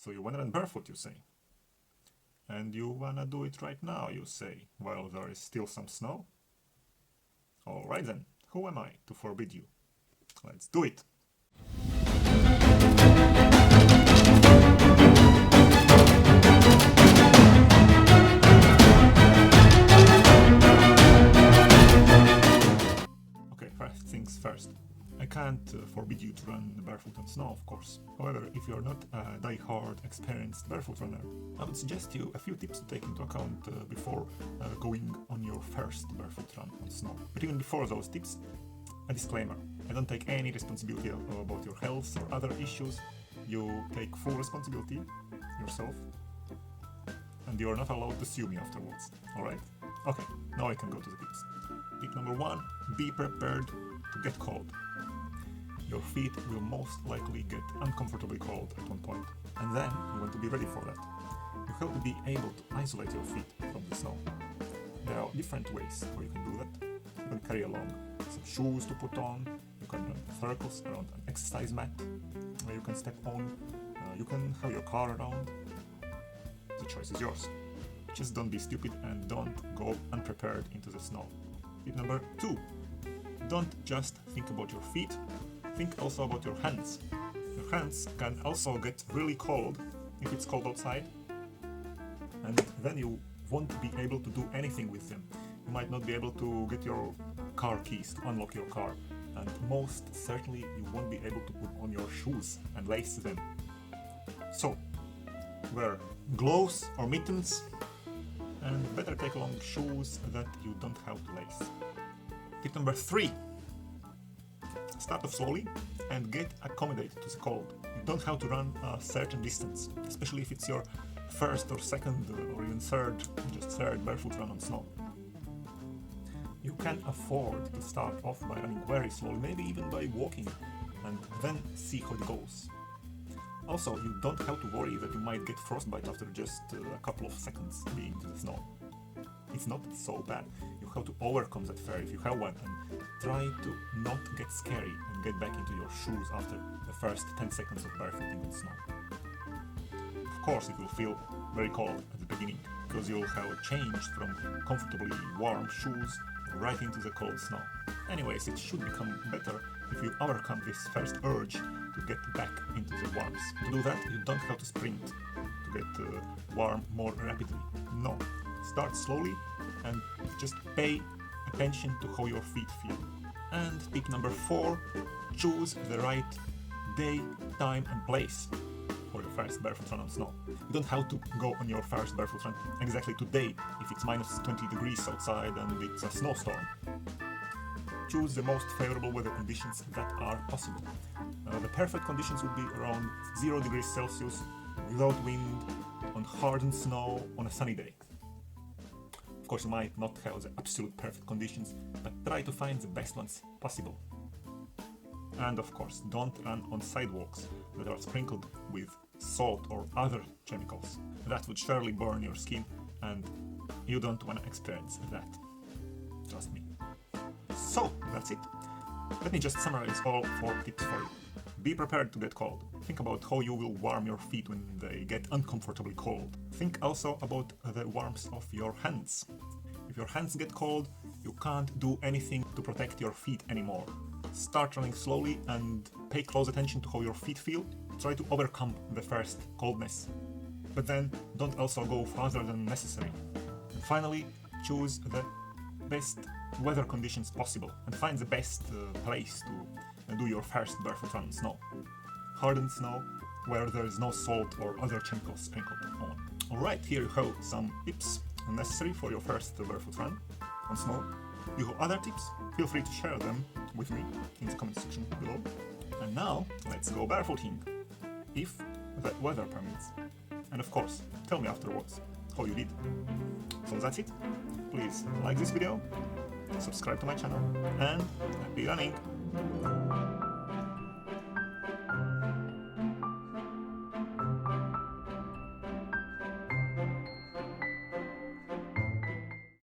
So you wanna run barefoot, you say. And you wanna do it right now, you say, while there is still some snow? Alright then, who am I to forbid you? Let's do it! Okay, first things first. I can't forbid you to run barefoot on snow, of course. However, if you're not a die-hard, experienced barefoot runner, I would suggest you a few tips to take into account before going on your first barefoot run on snow. But even before those tips, a disclaimer. I don't take any responsibility about your health or other issues. You take full responsibility yourself, and you're not allowed to sue me afterwards, alright? Okay, now I can go to the tips. Tip number 1, be prepared to get cold. Your feet will most likely get uncomfortably cold at one point, and then you want to be ready for that. You have to be able to isolate your feet from the snow. There are different ways how you can do that. You can carry along some shoes to put on, you can run circles around an exercise mat where you can step on, you can have your car around. The choice is yours. Just don't be stupid and don't go unprepared into the snow. Tip number 2. Don't just think about your feet, think also about your hands. Your hands can also get really cold if it's cold outside, and then you won't be able to do anything with them. You might not be able to get your car keys to unlock your car, and most certainly you won't be able to put on your shoes and lace them. So, wear gloves or mittens, and better take along shoes that you don't have to lace. Tip number 3. Start off slowly and get accommodated to the cold. You don't have to run a certain distance, especially if it's your first or second or even third barefoot run on snow. You can afford to start off by running very slowly, maybe even by walking, and then see how it goes. Also, you don't have to worry that you might get frostbite after just a couple of seconds being in the snow. It's not so bad. You have to overcome that fear if you have one, and try to not get scary and get back into your shoes after the first 10 seconds of barefooting in snow. Of course, it will feel very cold at the beginning, because you'll have changed from comfortably warm shoes right into the cold snow. Anyways, it should become better if you overcome this first urge to get back into the warmth. To do that, you don't have to sprint to get warm more rapidly. No, start slowly and just pay attention to how your feet feel. And tip number 4, choose the right day, time and place for your first barefoot run on snow. You don't have to go on your first barefoot run exactly today if it's minus 20 degrees outside and it's a snowstorm. Choose the most favorable weather conditions that are possible. The perfect conditions would be around 0 degrees Celsius, without wind, on hardened snow, on a sunny day. Of course, you might not have the absolute perfect conditions, but try to find the best ones possible. And of course, don't run on sidewalks that are sprinkled with salt or other chemicals. That would surely burn your skin, and you don't want to experience that. Trust me. So, that's it. Let me just summarize all 4 tips for you. Be prepared to get cold. Think about how you will warm your feet when they get uncomfortably cold. Think also about the warmth of your hands. If your hands get cold, you can't do anything to protect your feet anymore. Start running slowly and pay close attention to how your feet feel. Try to overcome the first coldness. But then don't also go farther than necessary. And finally, choose the best weather conditions possible and find the best place to do your first barefoot run in snow. Hardened snow where there is no salt or other chemicals sprinkled on. Alright, here you have some tips necessary for your first barefoot run on snow. If you have other tips, feel free to share them with me in the comment section below. And now, let's go barefooting, if the weather permits. And of course, tell me afterwards how you did. So that's it. Please like this video, subscribe to my channel, and happy running!